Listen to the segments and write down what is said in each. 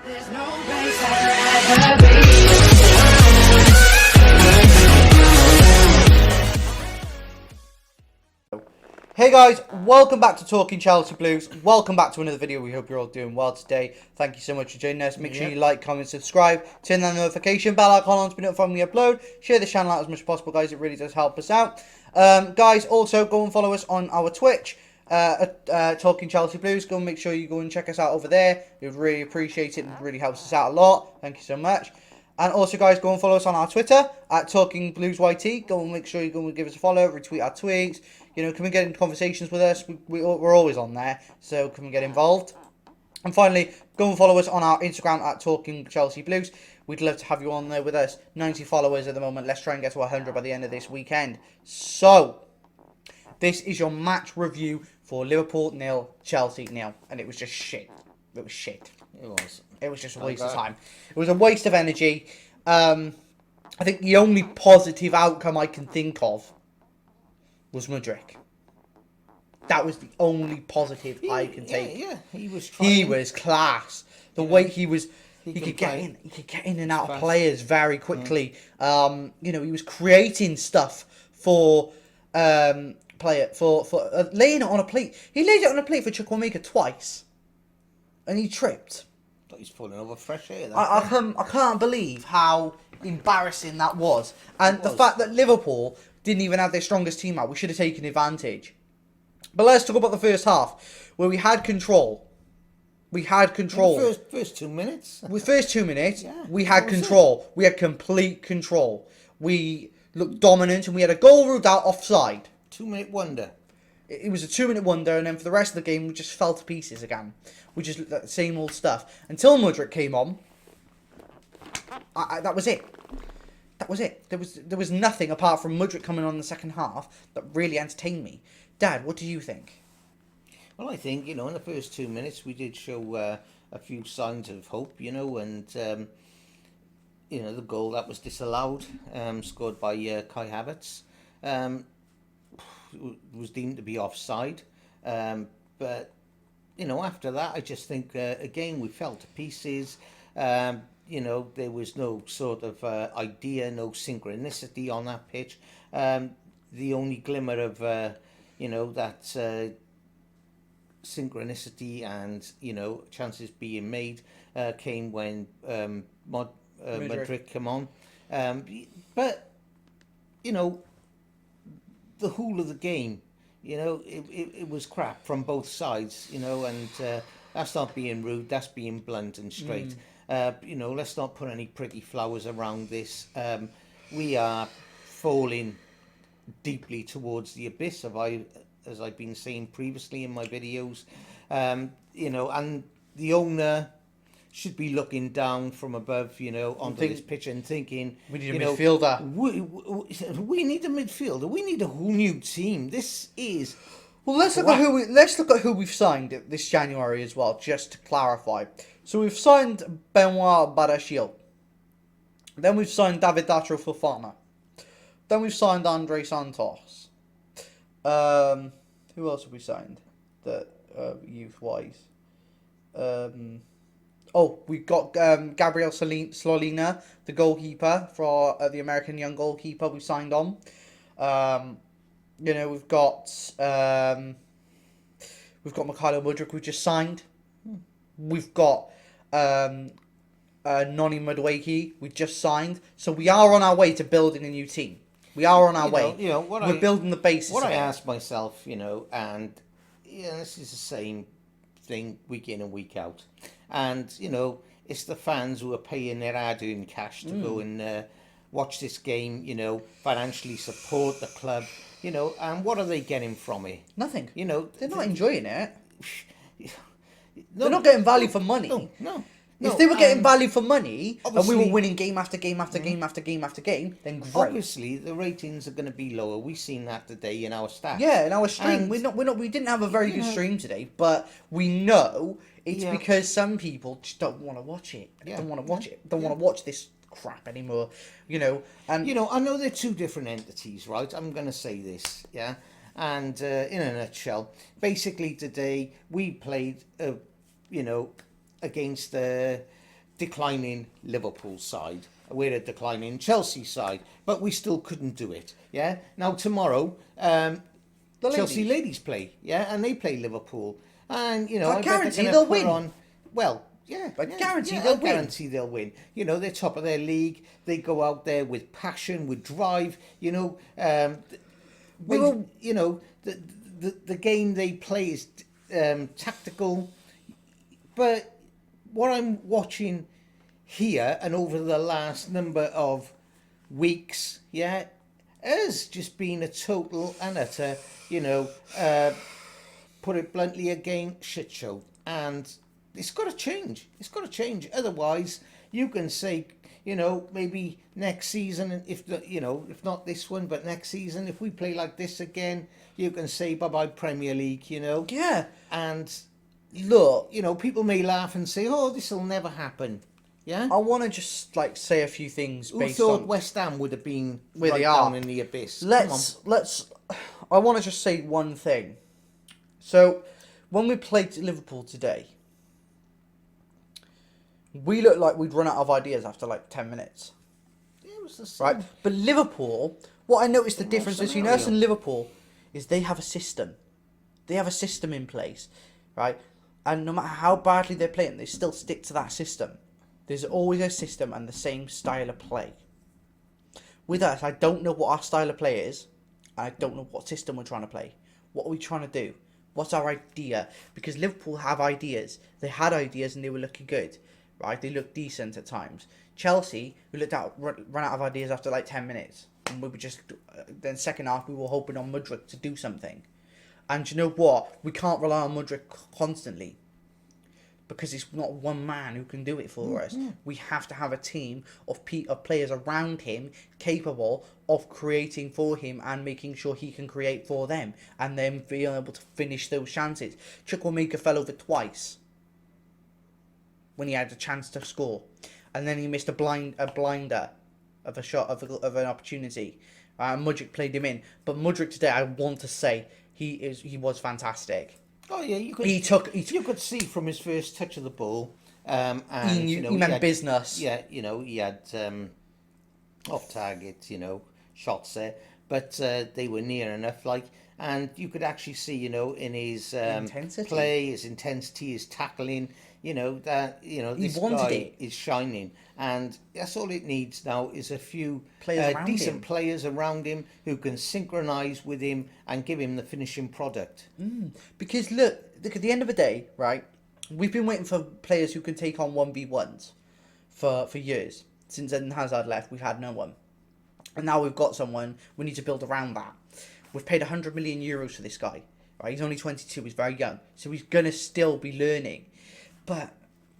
There's no place I'd rather be. Hey guys, welcome back to Talking Chelsea Blues. Welcome back to another video. We hope you're all doing well today. Thank you so much for joining us. Make sure you like, comment, subscribe, turn that notification bell icon on to be notified when we upload. Share the channel out as much as possible, guys. It really does help us out. Guys, also go and follow us on our Twitch, Talking Chelsea Blues. Go and make sure you go and check us out over there. We would really appreciate it. It really helps us out a lot. Thank you so much. And also, guys, go and follow us on our Twitter at Talking Blues YT. Go and make sure you go and give us a follow, retweet our tweets. You know, come and get into conversations with us. We're always on there, so come and get involved. And finally, go and follow us on our Instagram at Talking Chelsea Blues. We'd love to have you on there with us. 90 followers at the moment. Let's try and get to 100 by the end of this weekend. So, this is your match review for Liverpool 0, Chelsea 0. And it was just shit. It was shit. It was. It was just a waste of time. It was a waste of energy. I think the only positive outcome I can think of was MUDRYK. That was the only positive I can take. Yeah, he was trying. He was class. The way he was, he could get in and out of players very quickly. You know, he was creating stuff for laying it on a plate. He laid it on a plate for Chukwuemeka twice, and he tripped. He's falling over fresh air. I can't believe how embarrassing that was. And the fact that Liverpool didn't even have their strongest team out. We should have taken advantage. But let's talk about the first half, where we had control. We had control. First 2 minutes. With first 2 minutes, Yeah, we had control. We had complete control. We looked dominant, and we had a goal ruled out offside. 2-minute wonder. It was a 2-minute wonder, and then for the rest of the game, we just fell to pieces again. We just looked at the same old stuff. Until MUDRYK came on, that was it. That was it. There was nothing apart from MUDRYK coming on in the second half that really entertained me. Dad, what do you think? Well, I think, in the first 2 minutes, we did show a few signs of hope, and, the goal that was disallowed, scored by Kai Havertz, was deemed to be offside. But, after that, I just think, again, we fell to pieces. There was no sort of idea, no synchronicity on that pitch. The only glimmer of, that synchronicity and, chances being made came when MUDRYK came on. But, the whole of the game, it was crap from both sides, and that's not being rude, that's being blunt and straight. Let's not put any pretty flowers around this. We are falling deeply towards the abyss, as I've been saying previously in my videos. And the owner should be looking down from above, onto this pitch and thinking, we need a midfielder. We need a midfielder. We need a whole new team. This is. Well, let's look at who we've signed this January as well, just to clarify. So we've signed Benoit Badiashile. Then we've signed David Datro Fofana. Then we've signed Andre Santos. Who else have we signed? That youth-wise. We've got Gabriel Slolina, the goalkeeper for the American young goalkeeper. We signed on. We've got Mikhailo MUDRYK. We just signed. We've got Noni MUDRYK. We just signed. So we are on our way to building a new team. We are on our way. We're building the basis. What I ask myself, and this is the same thing week in and week out. And, it's the fans who are paying their hard-earned cash to go and watch this game, financially support the club, and what are they getting from it? Nothing. They're not enjoying it. They're not getting value for money. No. If they were getting value for money and we were winning game after game after game after game after game, then great. Obviously, the ratings are going to be lower. We've seen that today in our stats. Yeah, in our stream, we didn't have a very good stream today, but we know it's because some people just don't want to watch it. Don't want to watch it. Don't want to watch this crap anymore. And I know they're two different entities, right? I'm going to say this, yeah. And in a nutshell, basically today we played, against declining Liverpool side. We're a declining Chelsea side, but we still couldn't do it. Yeah. Now tomorrow, Chelsea ladies play. Yeah, and they play Liverpool, and you know, I I bet they're guarantee gonna they'll put win. on. Well, yeah, I yeah, guarantee yeah, they'll I win. guarantee they'll win. You know, they're top of their league. They go out there with passion, with drive. You know, We were- you know, the game they play is tactical, but what I'm watching here and over the last number of weeks, yeah, has just been a total and utter, you know, put it bluntly again, shit show. And it's got to change. It's got to change. Otherwise, you can say, you know, maybe next season, if you know, if not this one, but next season, if we play like this again, you can say bye bye Premier League. You know. Yeah. And Look, you know, people may laugh and say, "Oh, this will never happen." Yeah. I want to just like say a few things Who based thought on West Ham would have been where right they are. down in the abyss? Let's. I want to just say one thing. So, when we played Liverpool today, we looked like we'd run out of ideas after like 10 minutes. Yeah, it was the same. Right? But Liverpool, what I noticed the difference between us scenario. and Liverpool is they have a system. They have a system in place, right? And no matter how badly they're playing, they still stick to that system. There's always a system and the same style of play. With us, I don't know what our style of play is. I don't know what system we're trying to play. What are we trying to do? What's our idea? Because Liverpool have ideas. They had ideas and they were looking good, right? They looked decent at times. Chelsea, we run out of ideas after like 10 minutes. And we were just, then second half, we were hoping on MUDRYK to do something. And you know what? We can't rely on MUDRYK constantly. Because it's not one man who can do it for us. We have to have a team of players around him capable of creating for him and making sure he can create for them. And then being able to finish those chances. Chukwuemeka fell over twice when he had a chance to score. And then he missed a blinder of a shot, of an opportunity. MUDRYK played him in. But MUDRYK today, I want to say, he was fantastic. Oh yeah, you could. You could see from his first touch of the ball, and He meant business. Yeah, you know, he had off target, you know, shots there, but they were near enough. Like, and you could actually see, you know, in his Intensity. play, his intensity, his tackling, you know, that this wanted guy it. is shining, and that's all it needs now is a few Players around decent him. players around him who can synchronise with him and give him the finishing product. Because look at the end of the day, right? We've been waiting for players who can take on 1v1s for years. Since Eden Hazard left, we've had no one. And now we've got someone, we need to build around that. We've paid 100 million euros for this guy. Right? He's only 22, he's very young. So he's going to still be learning. But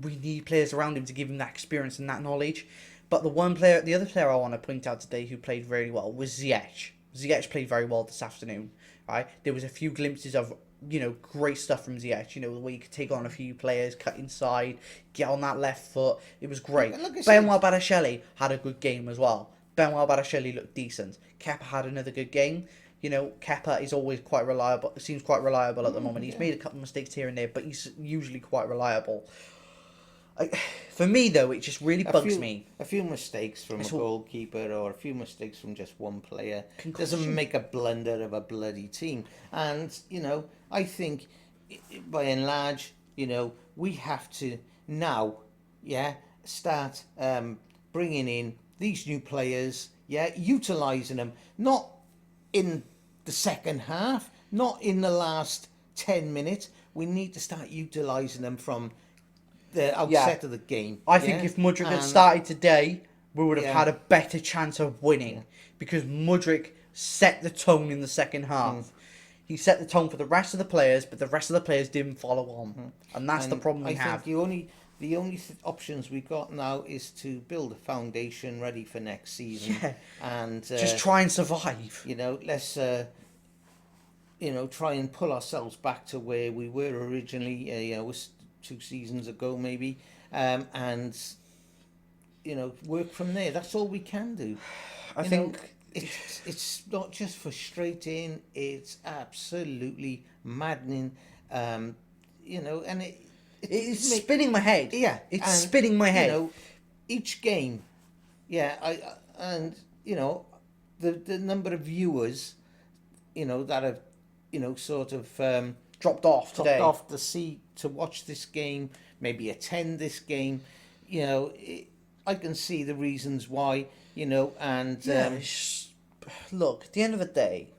we need players around him to give him that experience and that knowledge. But the other player I want to point out today who played very well was Ziyech. Ziyech played very well this afternoon. Right? There was a few glimpses of, you know, great stuff from Ziyech. You know, the way he could take on a few players, cut inside, get on that left foot. It was great. Benoit Badiashile had a good game as well. Benoit Badiashile looked decent. Kepa had another good game. You know, Kepa is always quite reliable. Seems quite reliable at the moment. He's made a couple of mistakes here and there, but he's usually quite reliable. For me, though, it just really bugs me. A few mistakes from a goalkeeper or a few mistakes from just one player doesn't make a blunder of a bloody team. And, you know, I think, by and large, you know, we have to now, start bringing in these new players, utilising them, not in the second half, not in the last 10 minutes. We need to start utilising them from the outset of the game. I think if MUDRYK had started today, we would have had a better chance of winning because MUDRYK set the tone in the second half. He set the tone for the rest of the players, but the rest of the players didn't follow on, and that's the problem we have. I think the only options we got now is to build a foundation ready for next season, and just try and survive. You know, let's try and pull ourselves back to where we were originally. Was 2 seasons ago maybe, and work from there. That's all we can do. I think it's not just frustrating. It's absolutely maddening. And It's spinning my head. Yeah, it's and, spinning my head. You know, each game, and you know, the number of viewers, you know, that have, you know, sort of dropped off today. Dropped off to watch this game, maybe attend this game. You know, I can see the reasons why. You know, and look, at the end of the day,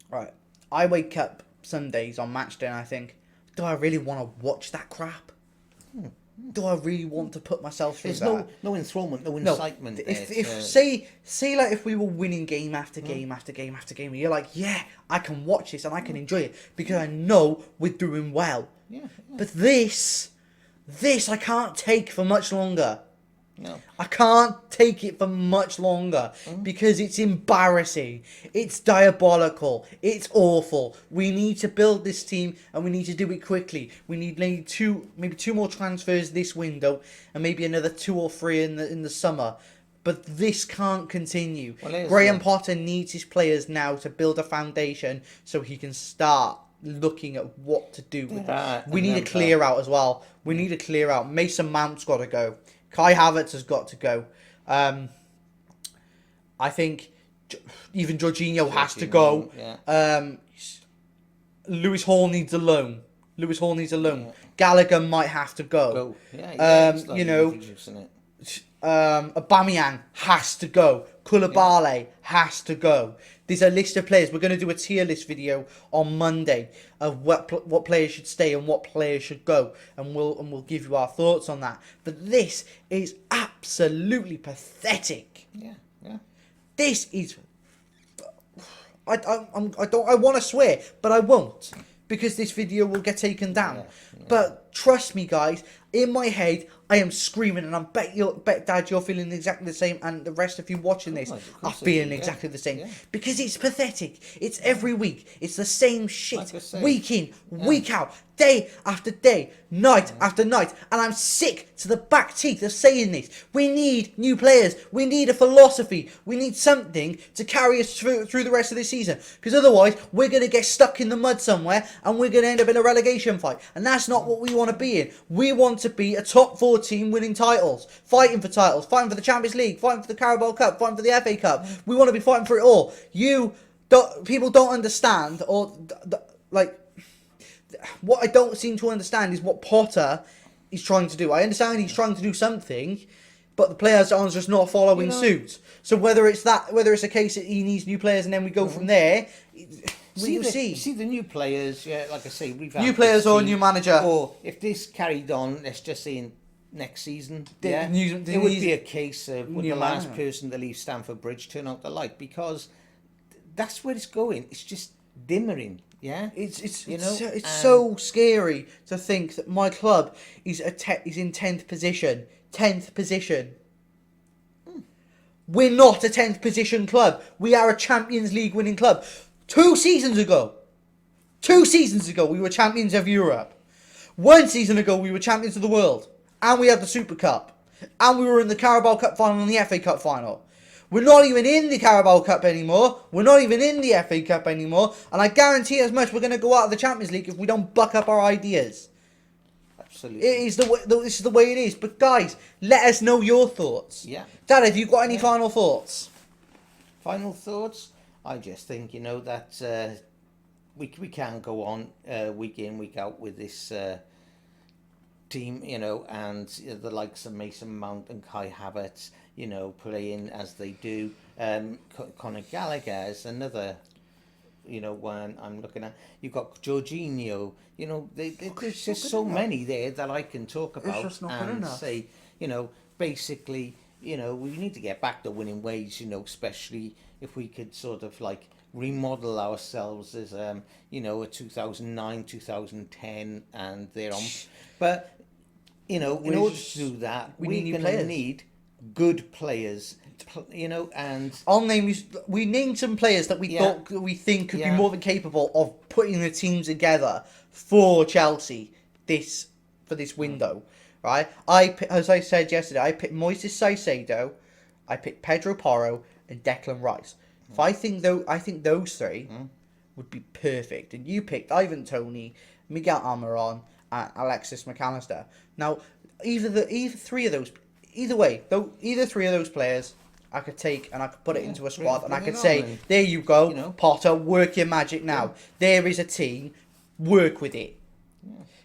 right? I wake up some days on match day and I think, do I really want to watch that crap? Do I really want to put myself through there's that? no enthrallment, no incitement. If say like if we were winning game after game after game after game, and you're like, yeah, I can watch this and I can enjoy it because I know we're doing well. Yeah. But this I can't take for much longer. No. I can't take it for much longer because it's embarrassing. It's diabolical. It's awful. We need to build this team and we need to do it quickly. We need maybe two more transfers this window and maybe another 2 or 3 in the summer. But this can't continue. Graham Potter needs his players now to build a foundation so he can start looking at what to do with it. We need a clear out as well. We need a clear out. Mason Mount's got to go. Kai Havertz has got to go. I think even Jorginho has to go. Yeah. Lewis Hall needs a loan. Yeah. Gallagher might have to go. You know, Aubameyang has to go. Koulibaly has to go. There's a list of players. We're going to do a tier list video on Monday of what players should stay and what players should go, and we'll give you our thoughts on that. But this is absolutely pathetic. Yeah. This is. I want to swear, but I won't because this video will get taken down. Yeah. But trust me, guys. In my head, I am screaming, and I bet Dad, you're feeling exactly the same, and the rest of you watching this are feeling exactly the same. Because it's pathetic. It's every week. It's the same shit, week in, week out, day after day, night after night, and I'm sick to the back teeth of saying this. We need new players. We need a philosophy. We need something to carry us through the rest of this season. Because otherwise, we're going to get stuck in the mud somewhere, and we're going to end up in a relegation fight. And that's not what we want to be in. We want to be a top 4 team winning titles, fighting for titles, fighting for the Champions League, fighting for the Carabao Cup, fighting for the FA Cup. We want to be fighting for it all. People don't understand, or like, what I don't seem to understand is what Potter is trying to do. I understand he's trying to do something, but the players are just not following suit. So whether it's a case that he needs new players and then we go from there, see the new players, like I say, new players or new manager. Or if this carried on, let's just say in next season, it would be a case of would the last person to leave Stamford Bridge turn out the light, because that's where it's going. It's just dimmering. Yeah, it's so scary to think that my club is in 10th position. 10th position. We're not a 10th position club. We are a Champions League winning club. 2 seasons ago, we were champions of Europe. 1 season ago, we were champions of the world. And we had the Super Cup. And we were in the Carabao Cup final and the FA Cup final. We're not even in the Carabao Cup anymore. We're not even in the FA Cup anymore. And I guarantee as much we're going to go out of the Champions League if we don't buck up our ideas. Absolutely. This is the way it is. But guys, let us know your thoughts. Yeah. Dad, have you got any final thoughts? Final thoughts? I just think, that we can't go on week in, week out with this team, and the likes of Mason Mount and Kai Havertz, playing as they do. Conor Gallagher is another, one I'm looking at. You've got Jorginho, there's just so many there that I can talk about and say, basically, we need to get back to winning ways, especially if we could sort of like remodel ourselves as, a 2009, 2010 and thereon. But, in order to do that, we're going to need good players, and we named some players that we think could be more than capable of putting the team together for Chelsea for this window, right? As I said yesterday, I picked Moises Caicedo, I picked Pedro Porro and Declan Rice. I think those 3 would be perfect, and you picked Ivan Toney, Miguel Almiron, and Alexis McAllister. Now, either three of those, either way, though, either three of those players, I could take and I could put it into a squad, and I could say, and, there you go, you know. Potter, work your magic now. There is a team, work with it.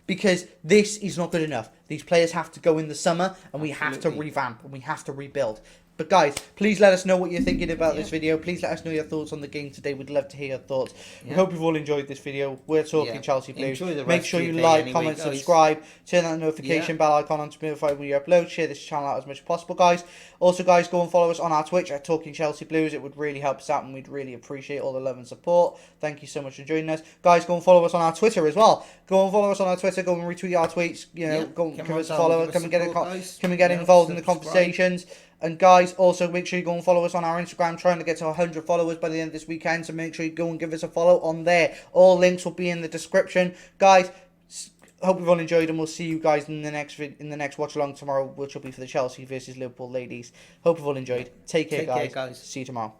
Because this is not good enough. These players have to go in the summer, and we have to revamp, and we have to rebuild. But guys, please let us know what you're thinking about this video. Please let us know your thoughts on the game today. We'd love to hear your thoughts. We hope you've all enjoyed this video. We're talking Chelsea Blues. Make sure you like, comment, subscribe, turn that notification bell icon on to be notified when you upload. Share this channel out as much as possible, guys. Also, guys, go and follow us on our Twitch at Talking Chelsea Blues. It would really help us out, and we'd really appreciate all the love and support. Thank you so much for joining us. Guys, go and follow us on our Twitter as well. Go and follow us on our Twitter. Go and retweet our tweets. You know, go and give us a follow. Come and get involved in the conversations. And guys, also make sure you go and follow us on our Instagram, trying to get to 100 followers by the end of this weekend. So make sure you go and give us a follow on there. All links will be in the description. Guys, hope you've all enjoyed, and we'll see you guys in the next watch along tomorrow, which will be for the Chelsea versus Liverpool ladies. Hope you've all enjoyed. Take care, guys. See you tomorrow.